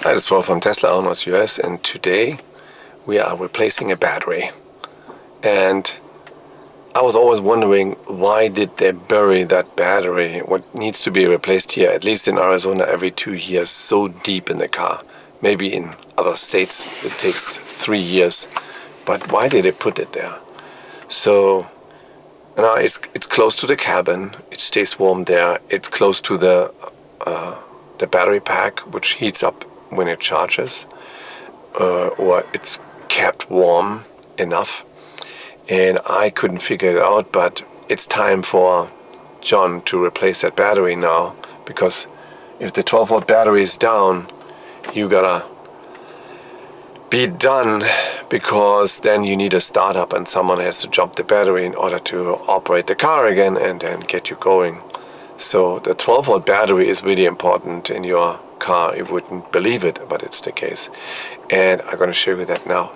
Hi, this is Rolf from Tesla Owners US, and today we are replacing a battery. And I was always wondering, why did they bury that battery, what needs to be replaced here, at least in Arizona, every 2 years, so deep in the car. Maybe in other states it takes 3 years, but why did they put it there? So now it's close to the cabin, it stays warm there, it's close to the battery pack, which heats up when it charges, or it's kept warm enough. And I couldn't figure it out, but it's time for John to replace that battery now, because if the 12-volt battery is down, you gotta be done, because then you need a startup and someone has to jump the battery in order to operate the car again and then get you going. So the 12-volt battery is really important in your car. You wouldn't believe it, but it's the case. And I'm going to show you that now.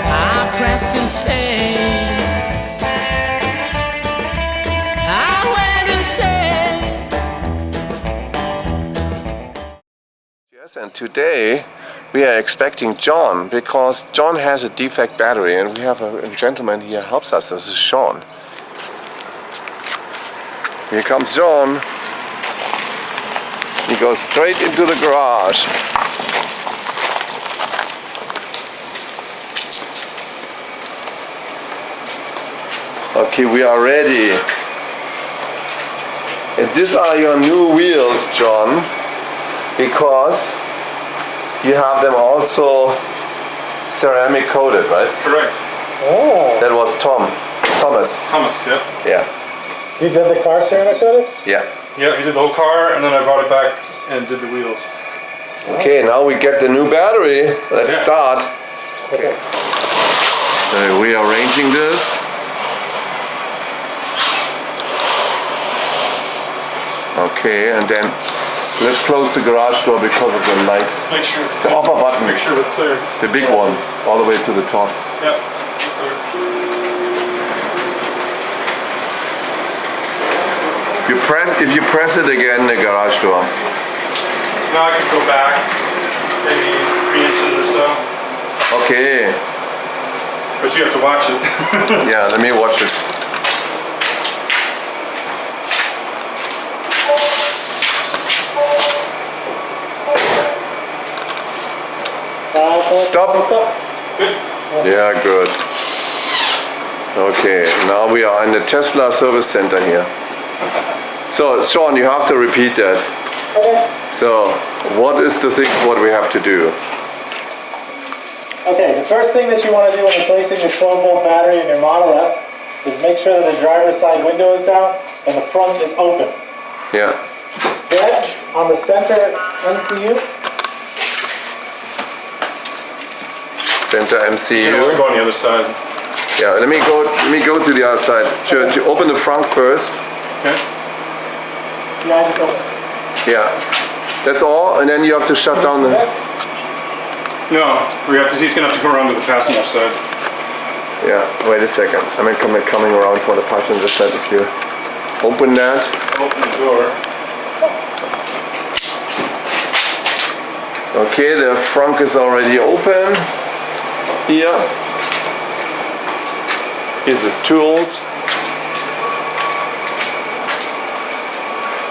I pressed insane. I went insane. Yes, and today we are expecting John, because John has a defect battery, and we have a gentleman here who helps us. This is Sean. Here comes John. He goes straight into the garage. Okay, we are ready. And these are your new wheels, John, because you have them also ceramic coated, right? Correct. Oh. That was Thomas. Thomas, yeah. Yeah. You did the car ceramic coated? Yeah. Yeah, he did the whole car, and then I brought it back and did the wheels. Okay, now we get the new battery. Let's start. Okay. So we are arranging this. Okay, and then let's close the garage door because of the light. Let's make sure it's The upper button. Make sure we're clear. The big one, all the way to the top. Yeah. If you press it again, the garage door. Now I can go back maybe 3 inches or so. Okay. But you have to watch it. Yeah, let me watch it. Stop. Good. Yeah, good. Okay, now we are in the Tesla service center here. So, Sean, you have to repeat that. Okay. So, what is the thing what we have to do? Okay, the first thing that you want to do when replacing the 12-volt battery in your Model S is make sure that the driver's side window is down and the front is open. Yeah. Then, on the center MCU, Center MCU. Yeah, we'll go on the other side. Yeah, let me go to the other side. Should you open the front first? Okay. yeah, just open. Yeah. That's all, and then you have to shut down the... This? No, he's gonna have to go around to the passenger side. Yeah, wait a second. I'm coming around for the passenger side. If you open that. Open the door. Okay, the front is already open. Here. Here's his tools.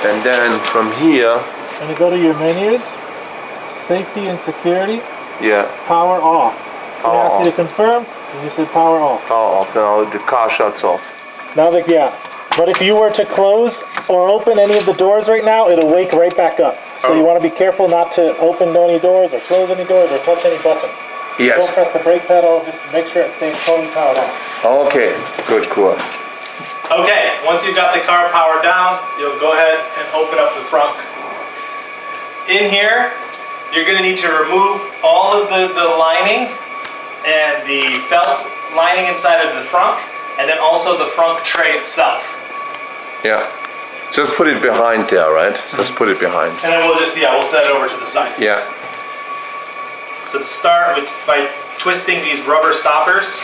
And then from here, When you go to your menus, safety and security, yeah, power off. It's going to ask you to confirm, and you say power off. power off. Now the car shuts off. Now that, yeah. But if you were to close or open any of the doors right now, it'll wake right back up. So you want to be careful not to open any doors or close any doors or touch any buttons. Don't Yes. press the brake pedal, just make sure it stays totally powered on. Okay, good, cool. Okay, once you've got the car powered down, you'll go ahead and open up the front. In here, you're going to need to remove all of the lining and the felt lining inside of the front, and then also the front tray itself. Yeah. Just put it behind there, right? Just put it behind. And then we'll set it over to the side. Yeah. So to start with, by twisting these rubber stoppers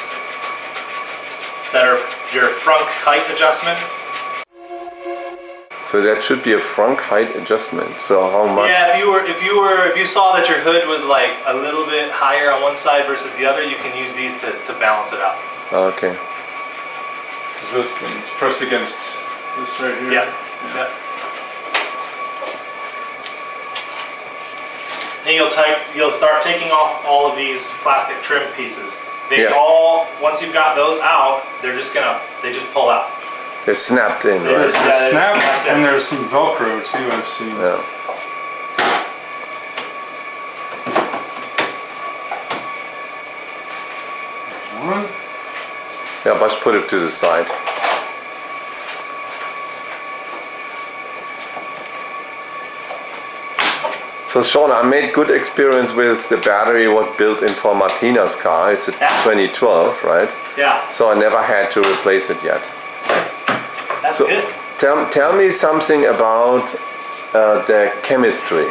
that are your front height adjustment. So that should be a front height adjustment. So how much? Yeah, if you saw that your hood was like a little bit higher on one side versus the other, you can use these to balance it out. Okay. Is this pressed against this right here? Yeah. Yeah. And you'll start taking off all of these plastic trim pieces. They Yeah. all, once you've got those out, they just pull out. They're snapped in, They right? just- yeah, they Snapped, snapped in. and there's some Velcro too, I've seen. Yeah. One. Yeah, but put it to the side. So Sean, I made good experience with the battery what built in for Martina's car. It's a Yeah. 2012, right? Yeah, So I never had to replace it yet. that's So good. tell me something about the chemistry.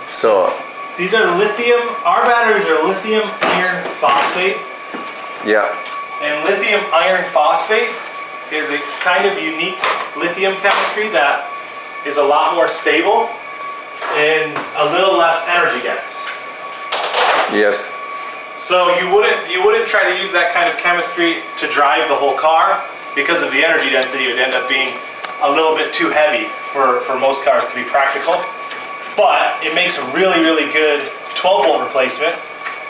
So These are lithium, our batteries are lithium iron phosphate. yeah, And lithium iron phosphate is a kind of unique lithium chemistry that is a lot more stable and a little less energy dense. yes, So you wouldn't try to use that kind of chemistry to drive the whole car because of the energy density. It would end up being a little bit too heavy for most cars to be practical. But it makes a really, really good 12 volt replacement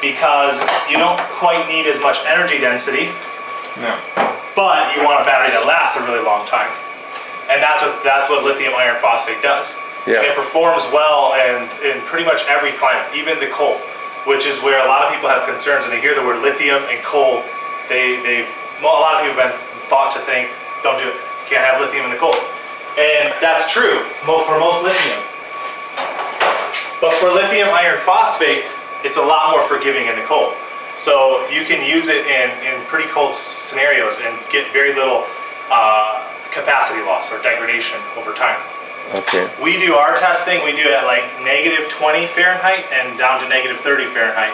because you don't quite need as much energy density, No. but you want a battery that lasts a really long time. And that's what lithium iron phosphate does. Yeah. And it performs well and in pretty much every climate, even the cold, which is where a lot of people have concerns when they hear the word lithium and cold. A lot of people have been thought to think, don't do it, can't have lithium in the cold. And that's true for most lithium. But for lithium iron phosphate, it's a lot more forgiving in the cold. So you can use it in pretty cold scenarios and get very little capacity loss or degradation over time. okay. We do our testing, we do it at like -20 Fahrenheit and down to -30 Fahrenheit.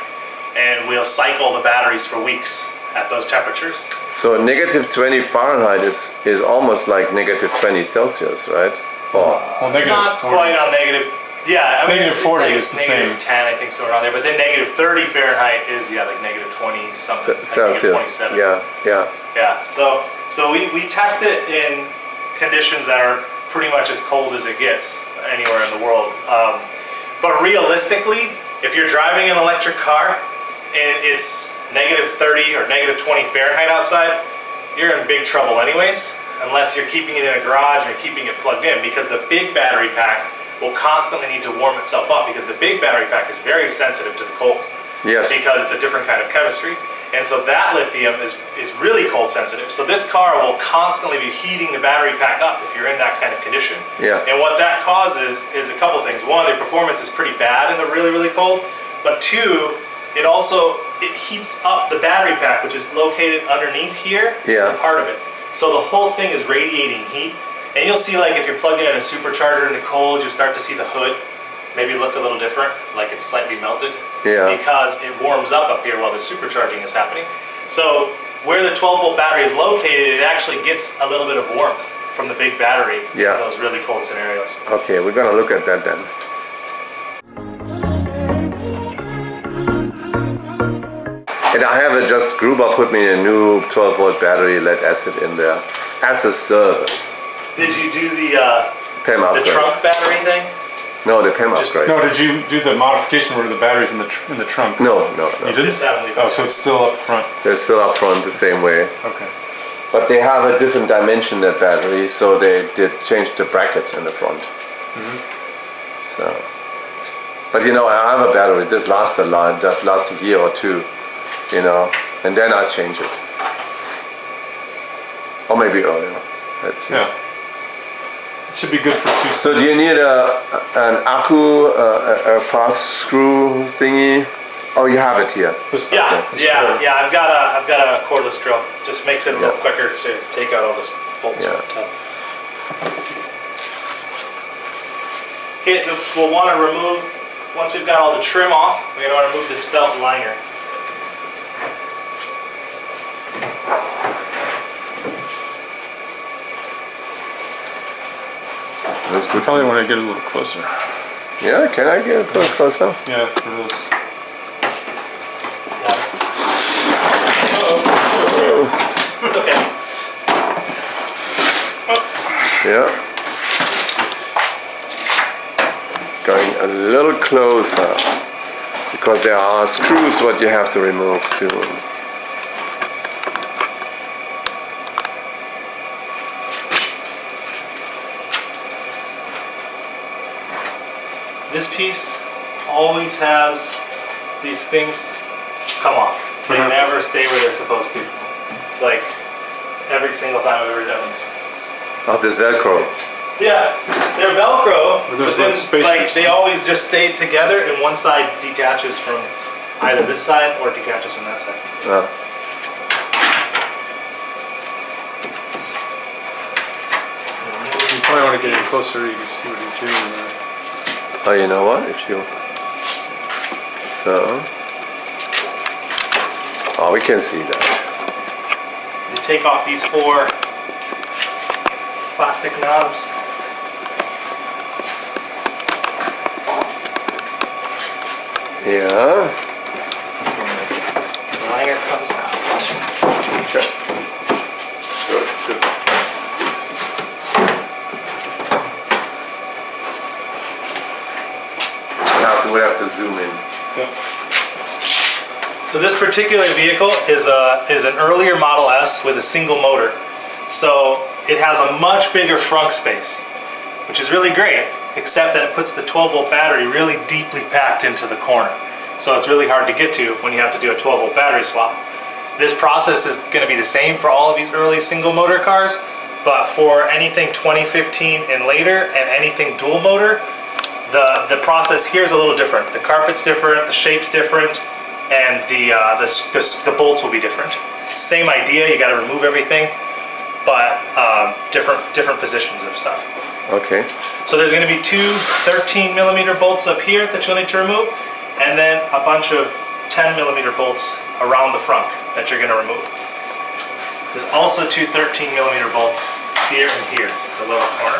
And we'll cycle the batteries for weeks at those temperatures. So -20 Fahrenheit is almost like -20 Celsius, right? Or Well, negative Not 40. quite on negative, yeah, I mean, Negative it's 40 like is the negative same. 10, I think, somewhere around there. But then -30 Fahrenheit is, yeah, like -20 something. like Celsius. -27. Yeah, yeah. Yeah, so we test it in conditions that are pretty much as cold as it gets anywhere in the world. But realistically, if you're driving an electric car and it's -30 or -20 Fahrenheit outside, you're in big trouble anyways, unless you're keeping it in a garage and you're keeping it plugged in, because the big battery pack will constantly need to warm itself up because the big battery pack is very sensitive to the cold. Yes. Because it's a different kind of chemistry. And so that lithium is really cold sensitive. So this car will constantly be heating the battery pack up if you're in that kind of condition. Yeah. And what that causes is a couple things. One, the performance is pretty bad in the really, really cold. But two, it heats up the battery pack, which is located underneath here. Yeah. It's a part of it. So the whole thing is radiating heat. And you'll see, like, if you're plugging in a supercharger in the cold, you'll start to see the hood maybe look a little different, like it's slightly melted. Yeah. Because it warms up here while the supercharging is happening. So where the 12 volt battery is located, it actually gets a little bit of warmth from the big battery Yeah. in those really cold scenarios. Okay, we're gonna look at that then. And I have just Gruber put me a new 12 volt battery lead acid in there as a service. Did you do the PEM upgrade. trunk battery thing? No, the PEM Just- upgrade. No, did you do the modification where the battery's in the trunk? No, no, You no. didn't? Just haven't leave it Oh, so it's still up front. They're still up front the same way. Okay. But they have a different dimension, that battery, so they did change the brackets in the front. So, but you know, I have a battery. This lasts a lot. Just lasts a year or two, you know, and then I change it, or maybe earlier. Let's see. Yeah. It should be good for two. So do you need an akku, a fast screw thingy? Oh, you have it here. Yeah, Okay. yeah. I've got a cordless drill. Just makes it a little Yeah. quicker to take out all the bolts Yeah. from the tub. Okay, we'll want to remove, once we've got all the trim off, we're going to want to remove this felt liner. That's good. Probably want to get a little closer. Yeah, can I get a little closer? Yeah, for those. It's okay. Yeah. Going a little closer because there are screws what you have to remove soon. This piece always has these things come off. They never stay where they're supposed to. It's like every single time I've ever done this. Oh, this Velcro. Yeah, they're Velcro, But but there's then like space like for they always just stay together, and one side detaches from either this side or detaches from that side. Ah. You probably want to get in closer. You can see what he's doing there. Oh, you know what? If you so, oh, we can see that. You take off these 4 plastic knobs. Yeah. The lanyard comes out. Okay. Good. Good. We'll have to zoom in. So this particular vehicle is an earlier Model S with a single motor. So it has a much bigger frunk space, which is really great, except that it puts the 12-volt battery really deeply packed into the corner. So it's really hard to get to when you have to do a 12-volt battery swap. This process is going to be the same for all of these early single motor cars, but for anything 2015 and later and anything dual motor, the process here is a little different. The carpet's different, the shape's different, and the bolts will be different. Same idea, you got to remove everything, but different positions of stuff. Okay. So there's going to be 2 13mm bolts up here that you'll need to remove, and then a bunch of 10mm bolts around the front that you're going to remove. There's also 2 13mm bolts here and here, the lower corner.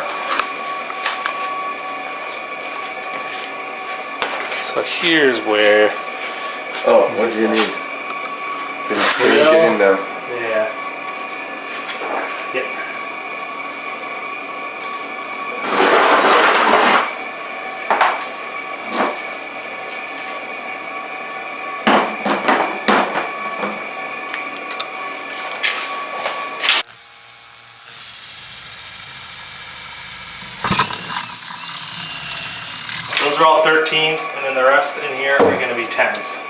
So here's where. Oh, what do you need? Can you get in there? Yeah. Yep. Those are all 13s, and then the rest in here are going to be 10s.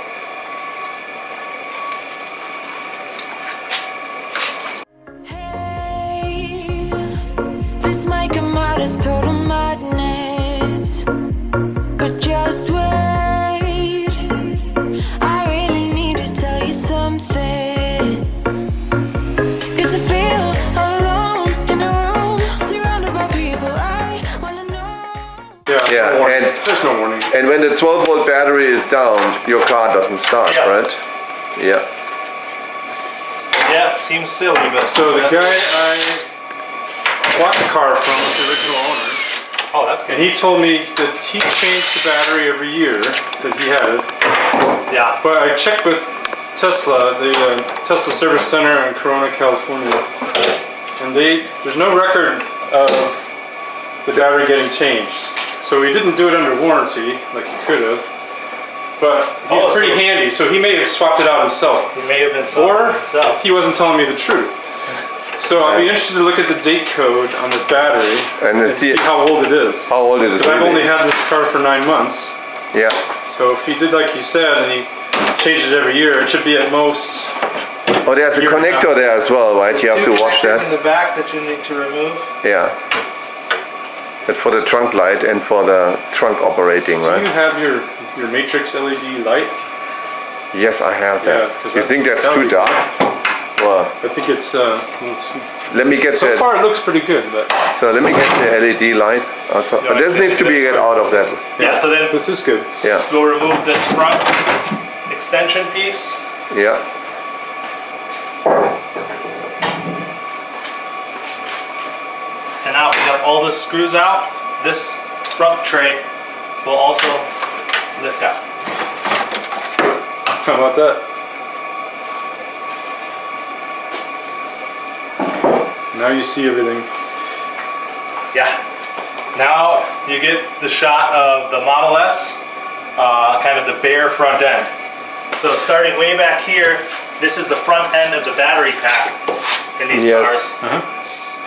Hey, this might come out as total madness, but just wait. I really need to tell you something, 'cause I feel alone in a room surrounded by people I wanna know. Yeah, no warning. and- There's no warning. And when the 12-volt battery is down, your car doesn't start, Yeah. right? Yeah. Yeah, it seems silly, but... So the guy I bought the car from was the original owner, Oh, that's and good. he told me that he changed the battery every year that he had it. Yeah. But I checked with Tesla, the Tesla Service Center in Corona, California, and there's no record of the battery getting changed. So he didn't do it under warranty like he could have. But he's Oh, pretty so- handy, so he may have swapped it out himself. He may have been Or himself. he wasn't telling me the truth. So I'd be interested to look at the date code on this battery And and see see how old it is. how old it is. Because I've really. only had this car for 9 months. Yeah. So if he did like he said and he changed it every year, it should be at most. Oh, there's a Year and a connector there as well, right? You have to watch in that. the back that you need to remove. Yeah. That's for the trunk light and for the trunk operating, Do you right? have your matrix LED light? Yes, I have Yeah, that. 'cause You that- think that's that would too be dark? Well, I think it's let me get so the. far it looks pretty good, but So let me get the LED light. Also, but this needs to be get out of that. Yeah, so then this is good. Yeah. we'll remove this front extension piece. Yeah. And now we have all the screws out, this front tray will also lift out. How about that? Now you see everything. Yeah. Now you get the shot of the Model S, kind of the bare front end. So starting way back here, this is the front end of the battery pack in these Yes. cars.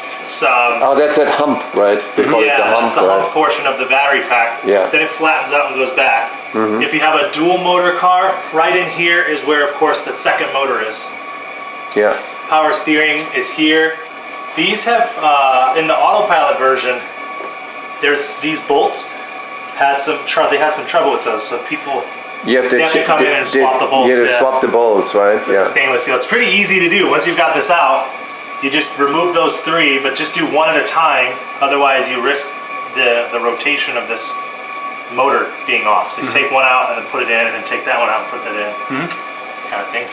Oh, that's that hump, right? They call it the hump, that's the right? hump portion of the battery pack. Yeah. Then it flattens out and goes back. If you have a dual motor car, right in here is where, of course, the second motor is. Yeah. Power steering is here. These have, in the autopilot version, there's these bolts. They had some trouble with those, so people You have to, They have to come in and swap the bolts, Yeah, they yeah. swap the bolts, right? Yeah. stainless steel. It's pretty easy to do. Once you've got this out, you just remove those three, but just do one at a time. Otherwise, you risk the rotation of this motor being off. So you take one out and then put it in, and then take that one out and put that in, kind of thing.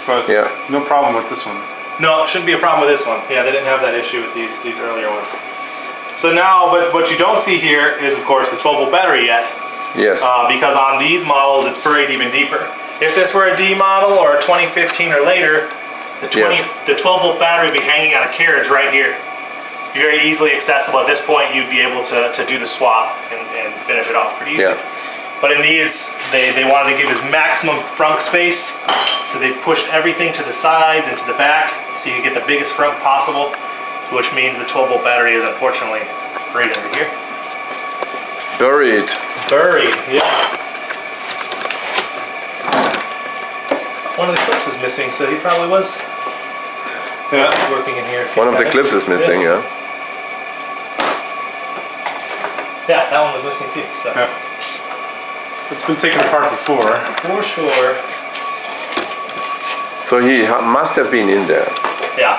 But Yeah. no problem with this one. No, it shouldn't be a problem with this one. Yeah, they didn't have that issue with these earlier ones. So now, but what you don't see here is, of course, the 12-volt battery yet, Yes. because on these models, it's buried even deeper. If this were a D model or a 2015 or later, the 12-volt battery would be hanging on a carriage right here. Be very easily accessible. At this point, you'd be able to do the swap and finish it off pretty easy. Yeah. But in these, they wanted to give us maximum frunk space, so they pushed everything to the sides and to the back, so you get the biggest frunk possible, which means the 12-volt battery is unfortunately right under here. Buried. Buried, yeah. One of the clips is missing, so he probably was working in here. a few One of the times. clips is missing, yeah. Yeah, that one was missing too, so. Yeah. It's been taken apart before. For sure. So he must have been in there. Yeah.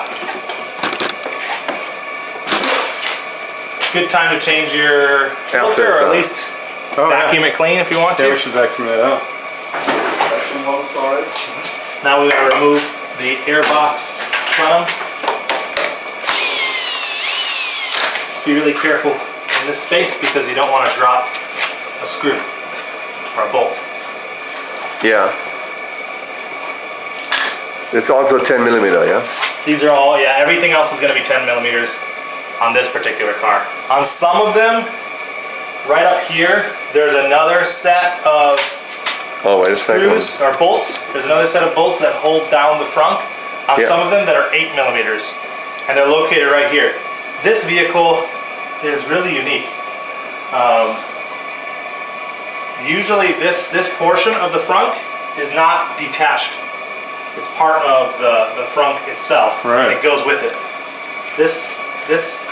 Good time to change your filter, or at least Oh, vacuum it clean if you want to. Yeah, we should vacuum that out. Section 1 storage. Now we gotta remove the airbox from. Just be really careful in this space because you don't want to drop a screw or a bolt. Yeah. It's also 10 millimeter, yeah? These are all, yeah, everything else is gonna be 10 millimeters on this particular car. On some of them, right up here, there's another set of Oh, wait a second. screws or bolts. There's another set of bolts that hold down the frunk. On Yeah. some of them that are 8 millimeters, and they're located right here. This vehicle is really unique. Usually this portion of the frunk is not detached. It's part of the frunk itself, Right. and it goes with it. This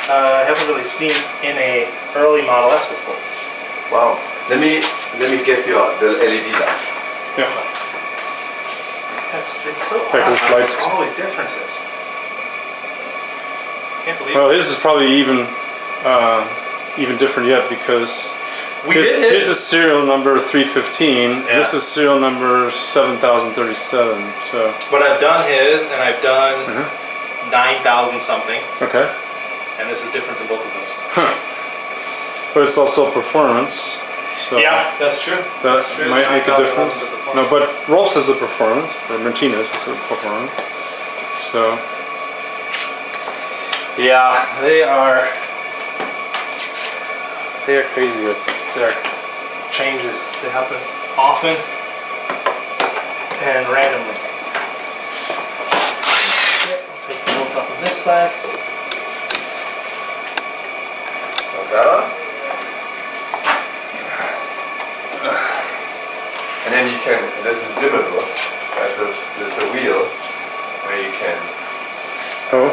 I haven't really seen in a early Model S before. Wow. Let me get the LED light. Yeah. It's so Like odd. this lights- There's always differences. Can't believe Well, his is probably even different yet because we his, did his is serial number 315. Yeah. This is serial number 7037. So But I've done his, and I've done 9,000 something, okay, and this is different than both of those. but it's also performance. So Yeah, that's true. that That's true. might make a 9,000 difference. wasn't the No, performance. but Rolf's is a performance, or Martinez is a performance. So Yeah, they are crazy with their changes. They happen often and randomly. Okay, I'll take the bolt off of this side. Better? And then you can, this is dimmable. There's a wheel where you can oh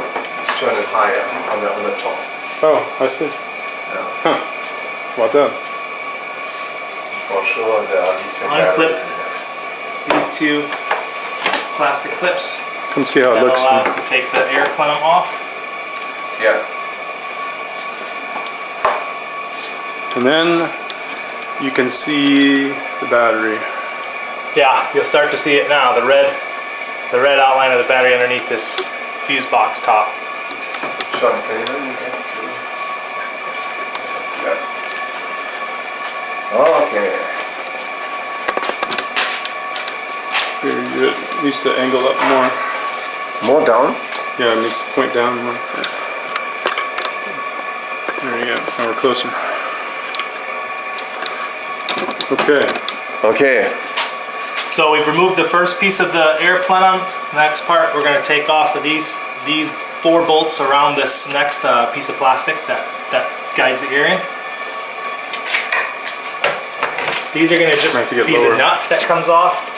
turn it higher on the top. oh, I see. Yeah. Well done. For sure, there are these Unclip. batteries in there. These two plastic clips Come see how it that looks. allow us to take the air clamp off. Yeah. And then you can see the battery. Yeah, you'll start to see it now. The red outline of the battery underneath this fuse box top. Sean, can you see? needs to angle up more. More down? Yeah, it needs to point down more. There you go. Now we're closer. Okay. Okay. So we've removed the first piece of the air plenum. Next part, we're going to take off of these 4 bolts around this next piece of plastic that guides the air in. These are going to just Have to get be lower. the nut that comes off.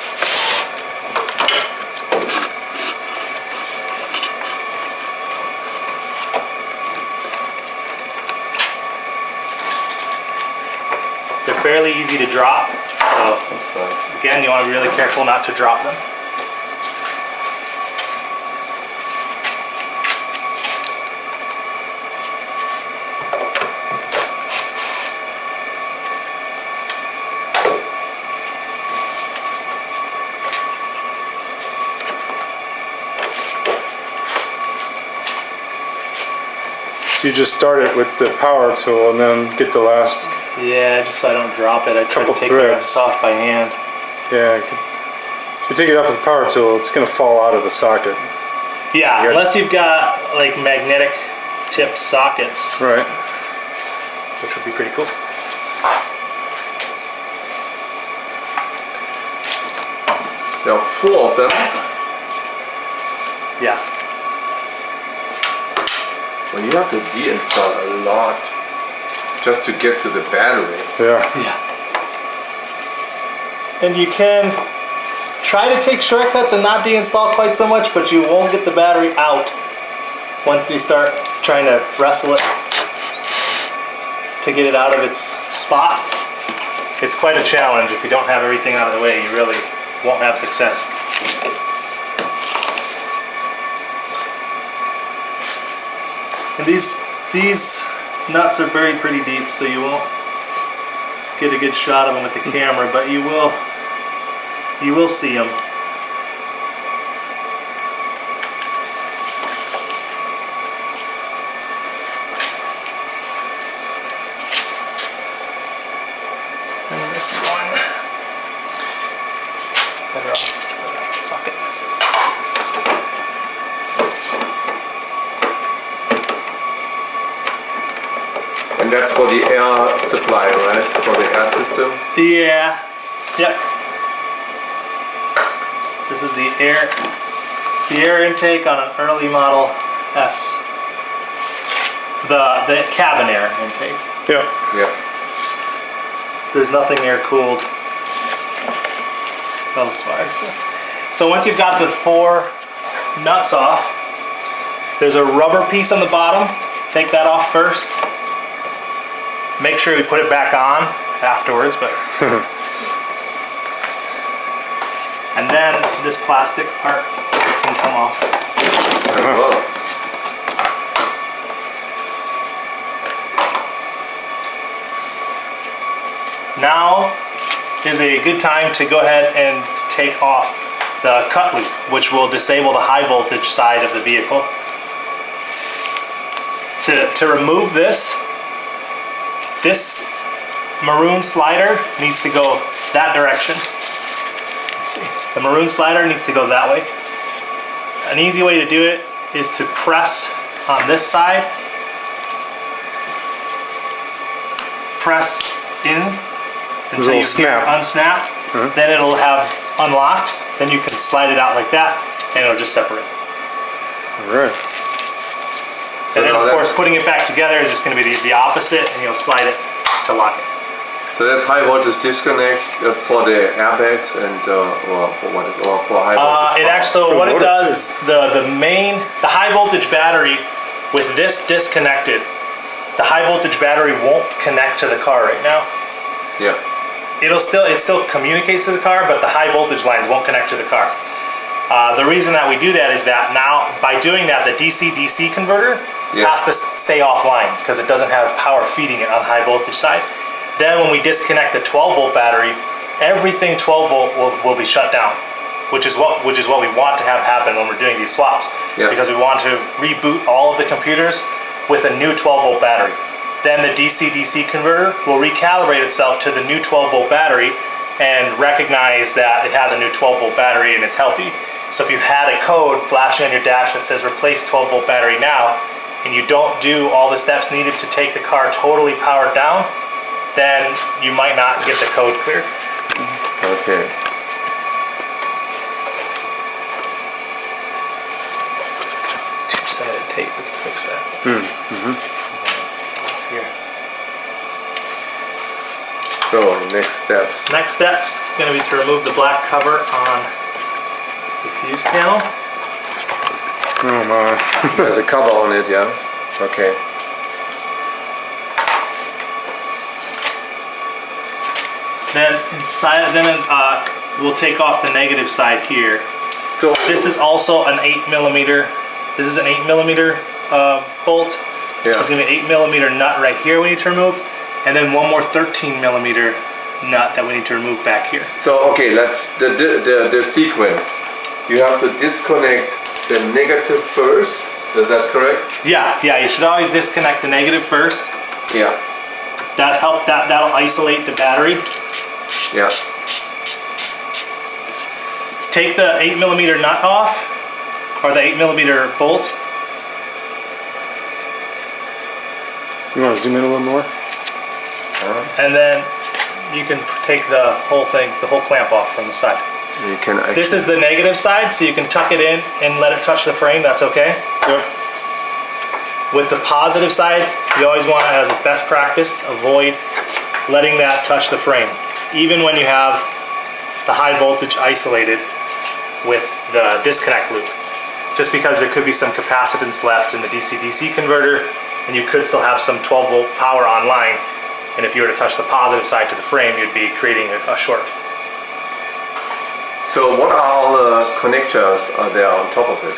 They're fairly easy to drop, so again, you want to be really careful not to drop them. So you just start it with the power tool and then get the last. Yeah, just so I don't drop it, I try to Couple take the threads. rest off by hand. Yeah. So you take it off with the power tool, it's going to fall out of the socket. Yeah, You got- unless you've got like magnetic tipped sockets, Right. which would be pretty cool. There are 4 of them. Yeah. Well, you have to deinstall a lot just to get to the battery. Yeah. Yeah. And you can try to take shortcuts and not deinstall quite so much, but you won't get the battery out once you start trying to wrestle it to get it out of its spot. It's quite a challenge. If you don't have everything out of the way, you really won't have success. And these nuts are buried pretty deep, so you won't get a good shot of them with the camera, but you will see them. And this one, better off the socket. And that's for the air supply, right? For the air system. Yeah. Yep. This is the air intake on an early model S. The cabin air intake. Yeah. Yeah. There's nothing air cooled elsewise. So once you've got the 4 nuts off, there's a rubber piece on the bottom. Take that off first. Make sure we put it back on afterwards, but and then this plastic part can come off. As well. Now is a good time to go ahead and take off the cut loop, which will disable the high voltage side of the vehicle. To remove this maroon slider needs to go that direction. Let's see. The maroon slider needs to go that way. An easy way to do it is to press on this side. Press in until little you snap. unsnap. Then it'll have unlocked. Then you can slide it out like that and it'll just separate. All right. So And then now of course that's- putting it back together is just going to be the opposite, and you'll slide it to lock it. So that's high voltage disconnect for the airbags and or for what? Or for high voltage. It actually, so what it motor does, the high voltage battery with this disconnected, the high voltage battery won't connect to the car right now. Yeah. It still communicates to the car, but the high voltage lines won't connect to the car. The reason that we do that is that now, by doing that, the DC-DC converter has to stay offline because it doesn't have power feeding it on the high voltage side. Then when we disconnect the 12 volt battery, everything 12 volt will be shut down, which is what we want to have happen when we're doing these swaps, because we want to reboot all of the computers with a new 12 volt battery. Then the DC-DC converter will recalibrate itself to the new 12 volt battery and recognize that it has a new 12 volt battery and it's healthy. So if you had a code flashing on your dash that says replace 12 volt battery now, and you don't do all the steps needed to take the car totally powered down, then you might not get the code clear. Okay. Two-sided tape, we can fix that. Here. So next steps. Next step is going to be to remove the black cover on the fuse panel. Oh my. There's a cover on it, yeah? Okay. Then inside, we'll take off the negative side here. So This is also an 8mm. This is an 8mm bolt. yeah. There's gonna be an 8mm nut right here we need to remove, and then one more 13mm nut that we need to remove back here. So okay, let's the sequence. You have to disconnect the negative first. Is that correct? Yeah, you should always disconnect the negative first. Yeah. That'll isolate the battery. Yeah. Take the 8mm nut off, or the 8mm bolt. You want to zoom in a little more? And then you can take the whole thing, the whole clamp off from the side. You can. This is the negative side, so you can tuck it in and let it touch the frame, that's okay. Yep. With the positive side, you always want to, as a best practice, avoid letting that touch the frame. Even when you have the high voltage isolated with the disconnect loop. Just because there could be some capacitance left in the DC-DC converter, and you could still have some 12 volt power online. And if you were to touch the positive side to the frame, you'd be creating a short. So what are all the connectors are there on top of it?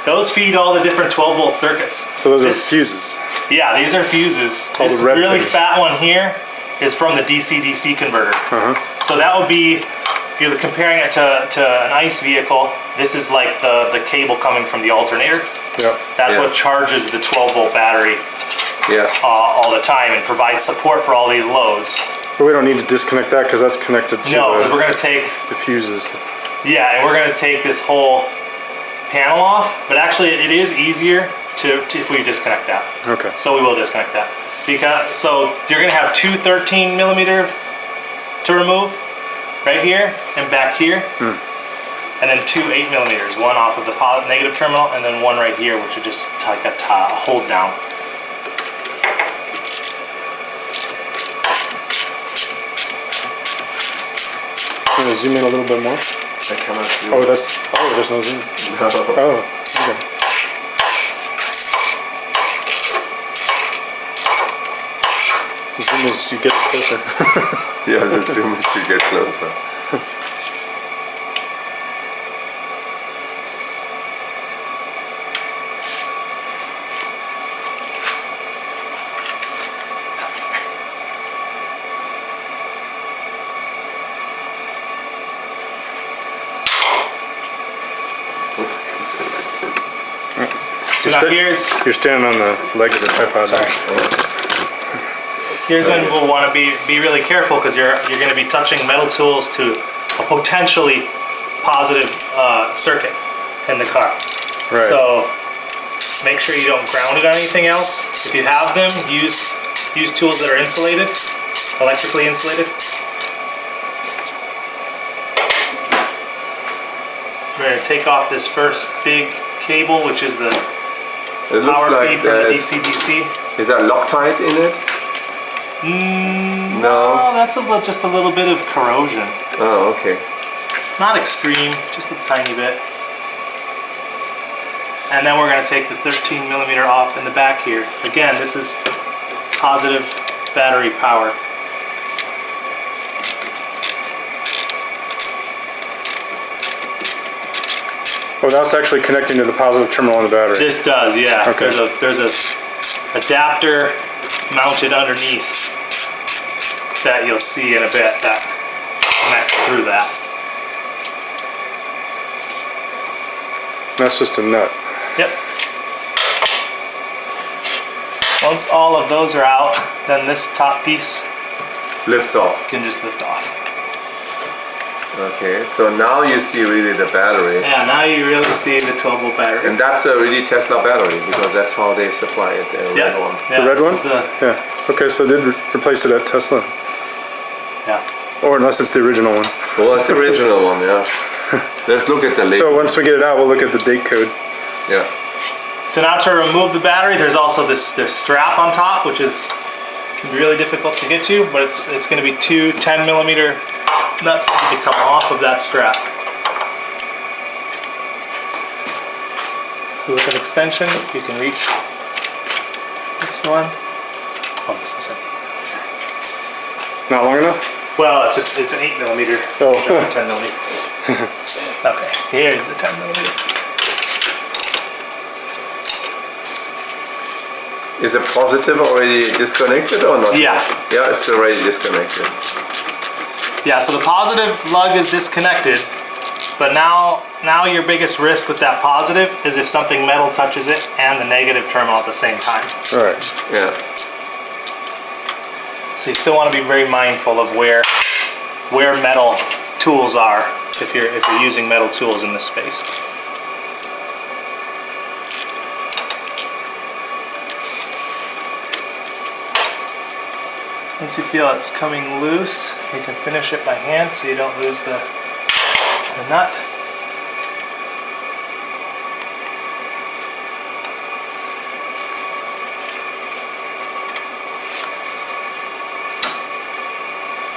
Those feed all the different 12 volt circuits. So those are This- fuses. Yeah, these are fuses. All the This red really things. fat one here is from the DC-DC converter. So that would be, if you're comparing it to an ICE vehicle, this is like the cable coming from the alternator. Yep. That's Yeah. what charges the 12 volt battery Yeah. all the time and provides support for all these loads. But we don't need to disconnect that because that's connected to No, because we're gonna take, the fuses. yeah, and we're gonna take this whole panel off, but actually it is easier to if we disconnect that. Okay. So we will disconnect that. So you're gonna have two 13mm to remove, right here and back here. And then two 8mm, one off of the negative terminal and then one right here, which is just like a hold down. Can we zoom in a little bit more? I cannot see. Oh, there's no zoom. No. Oh, okay. The zoom is you get closer. Yeah, the zoom is to get closer. Sorry. Oops. So now You're standing on the leg of the tripod. Sorry. Here's when we'll want to be really careful because you're going to be touching metal tools to a potentially positive circuit in the car. Right. So make sure you don't ground it on anything else. If you have them, use tools that are insulated, electrically insulated. We're going to take off this first big cable, which is the It looks power like feed from the there's. DC-DC. Is there Loctite in it? No. Oh, that's just a little bit of corrosion. Oh, okay. Not extreme, just a tiny bit. And then we're going to take the 13mm off in the back here. Again, this is positive battery power. Oh, that's actually connecting to the positive terminal on the battery. This does, yeah. Okay. There's a adapter mounted underneath that you'll see in a bit that connects through that. That's just a nut. Yep. Once all of those are out, then this top piece Lifts off. can just lift off. Okay, so now you see really the battery. Yeah, now you really see the 12-volt battery. And that's a really Tesla battery because that's how they supply it, the red one. Yeah, The red this one? is Yeah. Okay, so they did replace it at Tesla. yeah. Or unless it's the original one. Well, it's the original one, yeah. Let's look at the So label. once we get it out, we'll look at the date code. Yeah. So now to remove the battery, there's also this strap on top, which can be really difficult to get to, but it's going to be two 10mm nuts that need to come off of that strap. So with an extension, you can reach this one. Oh, this is it. Not long enough? Well, it's an 8mm, Oh. 10mm. Okay, here's the 10mm. Is the positive already disconnected or not? Yeah. Yeah, it's already disconnected. Yeah, so the positive lug is disconnected, but now your biggest risk with that positive is if something metal touches it and the negative terminal at the same time. All right. Yeah. So you still want to be very mindful of where metal tools are if you're using metal tools in this space. Once you feel it's coming loose, you can finish it by hand so you don't lose the nut.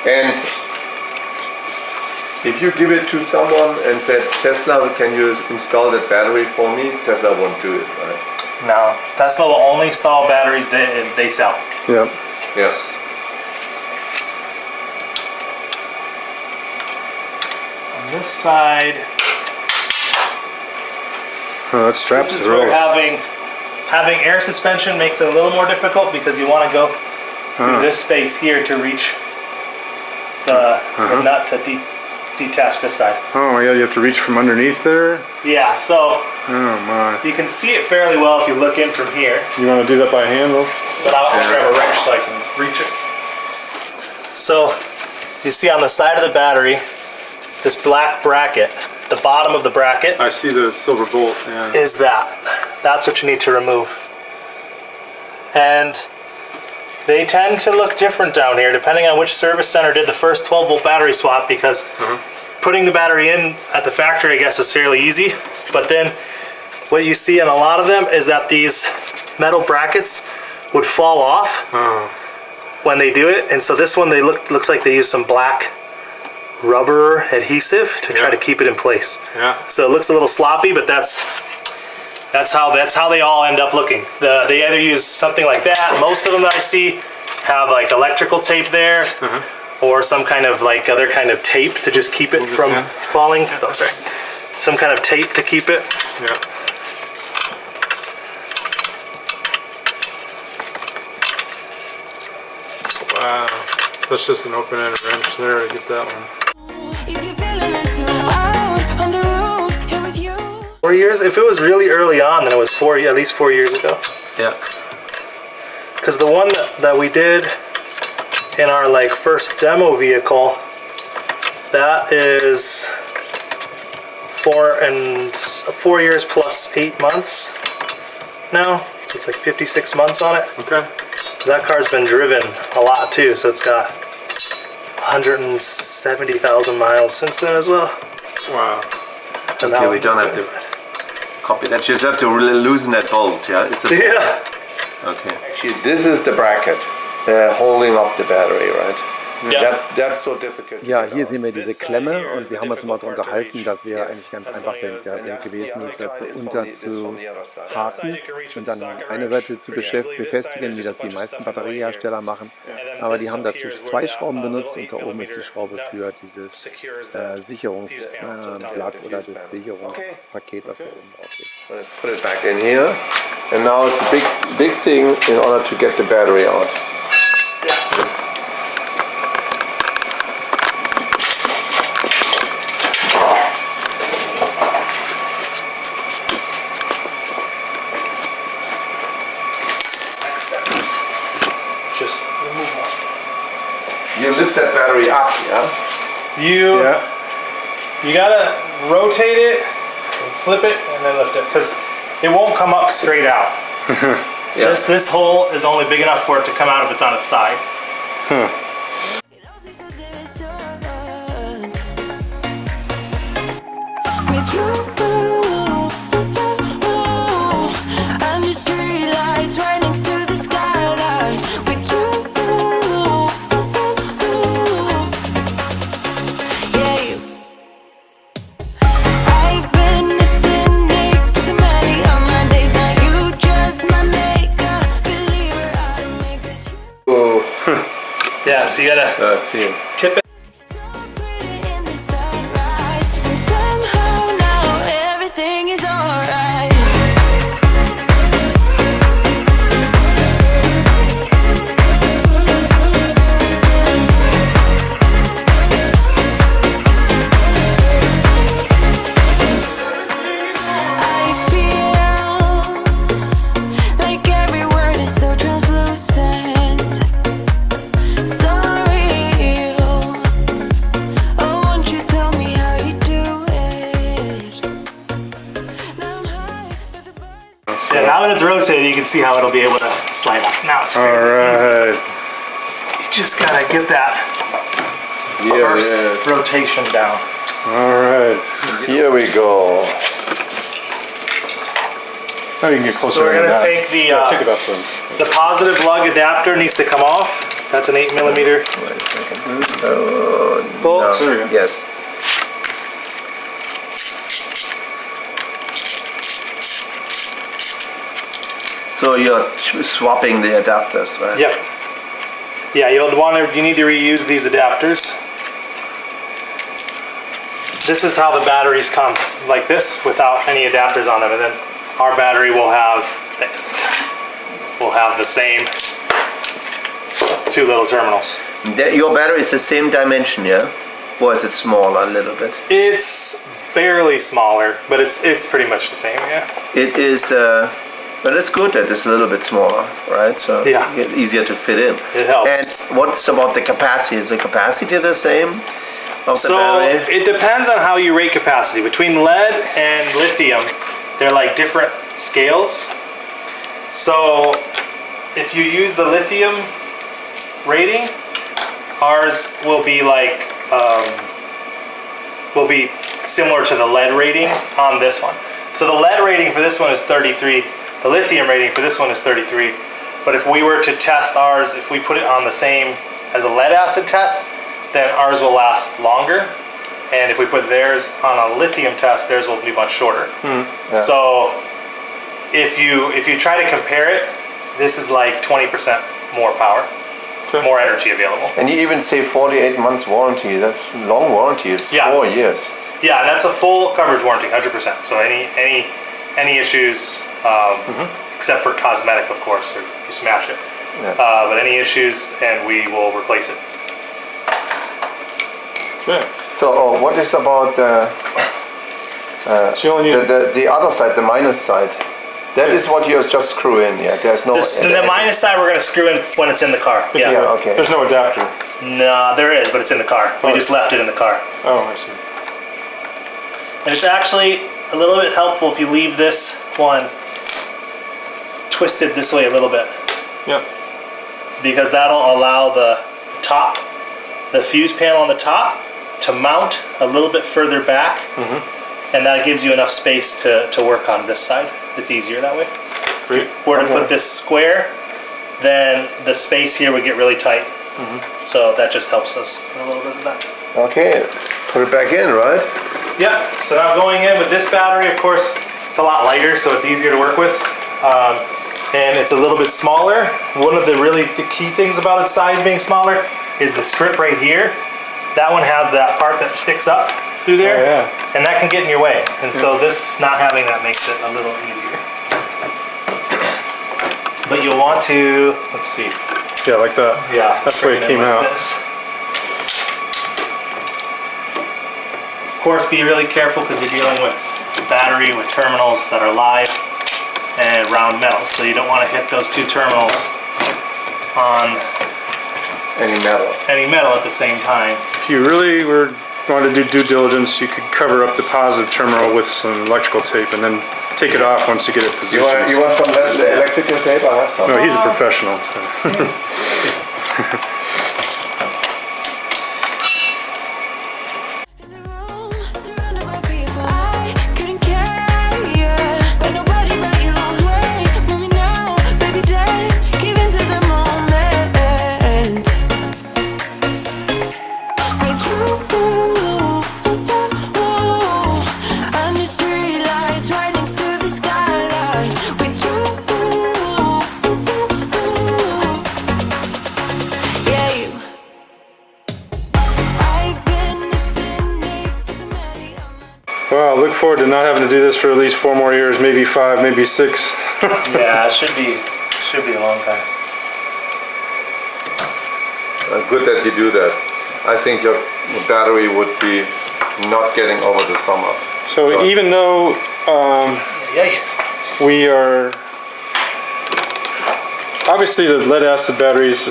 And if you give it to someone and said, Tesla, can you install that battery for me? Tesla won't do it, right? No, Tesla will only install batteries they sell. Yep. Yeah. On this side, Oh, that straps this is are where roll. having air suspension makes it a little more difficult because you want to go through this space here to reach the nut to detach this side. Oh my god, you have to reach from underneath there? Yeah, so Oh my. you can see it fairly well if you look in from here, You want to do that by hand, Will? but I'll grab a wrench so I can reach it. So you see on the side of the battery, this black bracket, the bottom of the bracket I see the silver bolt, yeah. is that's what you need to remove. And they tend to look different down here depending on which service center did the first 12-volt battery swap, because putting the battery in at the factory, I guess, was fairly easy. But then what you see in a lot of them is that these metal brackets would fall off when they do it. And so this one, looks like they use some black rubber adhesive to try to keep it in place. Yeah. So it looks a little sloppy, but that's how they all end up looking. They either use something like that. Most of them that I see have like electrical tape there, or some kind of like other kind of tape to just keep it from falling. Oh, sorry. Some kind of tape to keep it. Yeah. Wow. So it's just an open-ended wrench there to get that one. If you're feeling it too out on the roof, here with you. 4 years? If it was really early on, then it was at least 4 years ago. Yeah. Because the one that we did in our like first demo vehicle, that is 4 years plus 8 months now. So it's like 56 months on it. Okay. That car's been driven a lot too, so it's got 170,000 miles since then as well. Wow. And Okay, that we one don't just have to copy that. You just have to really loosen that bolt, yeah? It's a Yeah. Okay. Actually, this is the bracket holding up the battery, right? Yeah. That's so difficult. Ja, hier sehen wir diese Klemme und wir haben uns mal darüber unterhalten, das wäre eigentlich ganz einfach der Weg gewesen, das dazu unterzuhaken und dann eine Seite zu befestigen, wie das die meisten Batteriehersteller machen. Aber die haben dazu 2 Schrauben benutzt und da oben ist die Schraube für dieses Sicherungsblatt oder das Sicherungspaket, was da oben drauf ist. Let's put it back in here. And now it's a big thing in order to get the battery out. Oops. Just remove one. You lift that battery up, yeah? You Yeah. You gotta rotate it, and flip it, and then lift it, because it won't come up straight out. This hole is only big enough for it to come out if it's on its side. It all seems so distant. With you, under streetlights right next to the skyline. With you, yeah, you. I've been a cynic for so many of my days. Now you just my makeup believer. I make this you. Yeah, so you gotta See it. tip it. So pretty in the sunrise, and somehow now everything is alright. I feel like every word is so translucent, so real. Oh, won't you tell me how you do it? Now I'm high, but the bars. Yeah, now that it's rotated, you can see how it'll be able to slide up. Now it's All fairly easy. right. You just gotta get that Here first it is. rotation down. All right. Here we go. Now you can get closer So we're to gonna that. take the Yeah, take it up then. the positive lug adapter needs to come off. That's an 8mm. Wait a second. Oh, bolt. no. There you go. Yes. So you're swapping the adapters, right? Yep. Yeah, you need to reuse these adapters. This is how the batteries come, like this, without any adapters on them, and then our battery will have the same two little terminals. Your battery is the same dimension, yeah? Or is it smaller a little bit? It's barely smaller, but it's pretty much the same, yeah. It is, but it's good that it's a little bit smaller, right? So Yeah. it's easier to fit in. It helps. And what's about the capacity? Is the capacity the same of the So battery? it depends on how you rate capacity. Between lead and lithium, they're like different scales. So if you use the lithium rating, ours will be like will be similar to the lead rating on this one. So the lead rating for this one is 33. The lithium rating for this one is 33. But if we were to test ours, if we put it on the same as a lead acid test, then ours will last longer. And if we put theirs on a lithium test, theirs will be much shorter. So if you try to compare it, this is like 20% more power, more energy available. And you even say 48 months warranty. That's long warranty. It's Yeah. 4 years. Yeah, and that's a full coverage warranty, 100%. So any issues, except for cosmetic, of course, or you smash it. Yeah. But any issues, and we will replace it. Okay. So what is about So you only need the other side, the minus side? That is what you just screw in, yeah? There's no... The minus side we're gonna screw in when it's in the car. Yeah. Yeah, okay. There's no adapter. Nah, there is, but it's in the car. We just left it in the car. Oh, I see. And it's actually a little bit helpful if you leave this one twisted this way a little bit, Yeah. because that'll allow the top, the fuse panel on the top, to mount a little bit further back, and that gives you enough space to work on this side. It's easier that way. Great. If we were to put this square, then the space here would get really tight. So that just helps us a little bit of that. Okay, put it back in, right? Yeah, so now going in with this battery, of course, it's a lot lighter, so it's easier to work with. And it's a little bit smaller. One of the key things about its size being smaller is the strip right here. That one has that part that sticks up through there, Oh, yeah. and that can get in your way. And so this not having that makes it a little easier. But you'll want to, let's see. Yeah, like that. Yeah, That's the way it bring came in like out. this. Of course, be really careful because we're dealing with battery with terminals that are live and round metal, so you don't want to hit those two terminals on Any metal. any metal at the same time. If you really were wanted to do due diligence, you could cover up the positive terminal with some electrical tape and then take it off once you get it You want, positioned. you want some electrical tape? I have some. No, he's a professional. So. In the room, surrounded by people I couldn't care, yeah. But nobody but you. Sway, move me now, baby, dance, give in to the moment. With you, under streetlights, right next to the skyline. With you, yeah, you. I've been listening to so many of my. Well, I look forward to not having to do this for at least 4 more years, maybe 5, maybe 6. Yeah, it should be a long time. Good that you do that. I think your battery would be not getting over the summer. So even though Yeah. we are obviously the lead acid batteries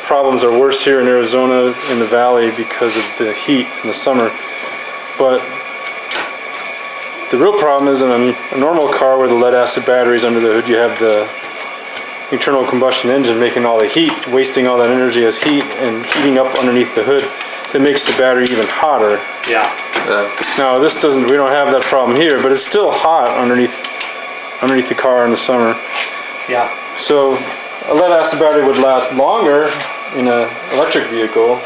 problems are worse here in Arizona in the valley because of the heat in the summer, but the real problem is in a normal car where the lead acid batteries under the hood, you have the internal combustion engine making all the heat, wasting all that energy as heat and heating up underneath the hood. That makes the battery even hotter. Yeah. Now this doesn't, we don't have that problem here, but it's still hot underneath the car in the summer. Yeah. So a lead acid battery would last longer in an electric vehicle.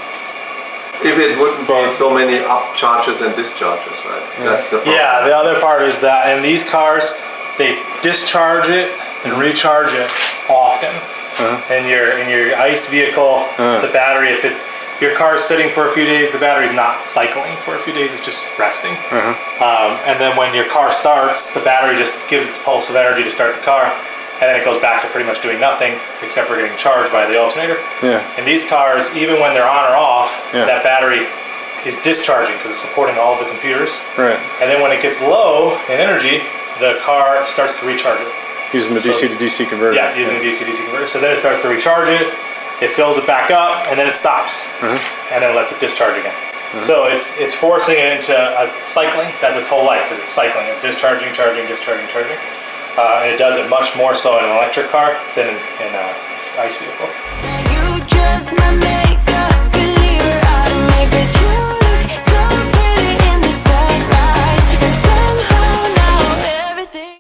If it wouldn't be so many up charges and discharges, right? That's the problem. Yeah, the other part is that in these cars, they discharge it and recharge it often. In your ICE vehicle, the battery, if your car is sitting for a few days, the battery's not cycling for a few days, it's just resting. And then when your car starts, the battery just gives its pulse of energy to start the car, and then it goes back to pretty much doing nothing except for getting charged by the alternator. Yeah. In these cars, even when they're on or off, Yeah. that battery is discharging because it's supporting all of the computers. Right. And then when it gets low in energy, the car starts to recharge it. Using the DC to DC converter. Yeah, using the DC-DC converter. So then it starts to recharge it, it fills it back up, and then it stops. And then lets it discharge again. So it's forcing it into a cycling. That's its whole life, is it's cycling. It's discharging, charging, discharging, charging. And it does it much more so in an electric car than in an ICE vehicle. You just my makeup believer. I don't make this. You look so pretty in the sunrise, and somehow now everything.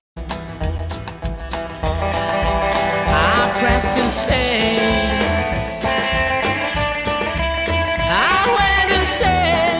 I pressed insane. I went insane.